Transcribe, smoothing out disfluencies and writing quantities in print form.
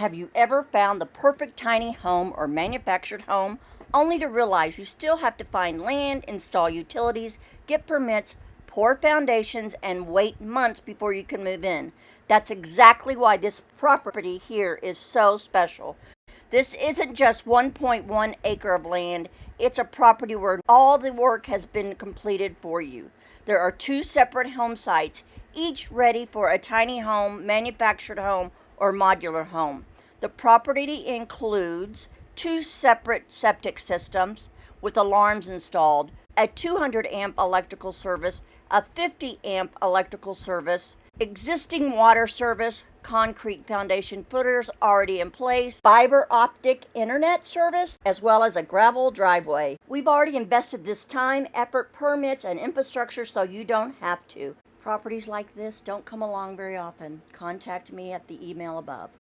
Have you ever found the perfect tiny home or manufactured home only to realize you still have to find land, install utilities, get permits, pour foundations, and wait months before you can move in? That's exactly why this property here is so special. This isn't just 1.1 acre of land, it's a property where all the work has been completed for you. There are two separate home sites, each ready for a tiny home, manufactured home, or modular home. The property includes two separate septic systems with alarms installed, a 200 amp electrical service, a 50 amp electrical service, existing water service, concrete foundation footers already in place, fiber optic internet service, as well as a gravel driveway. We've already invested this time, effort, permits, and infrastructure so you don't have to. Properties like this don't come along very often. Contact me at the email above.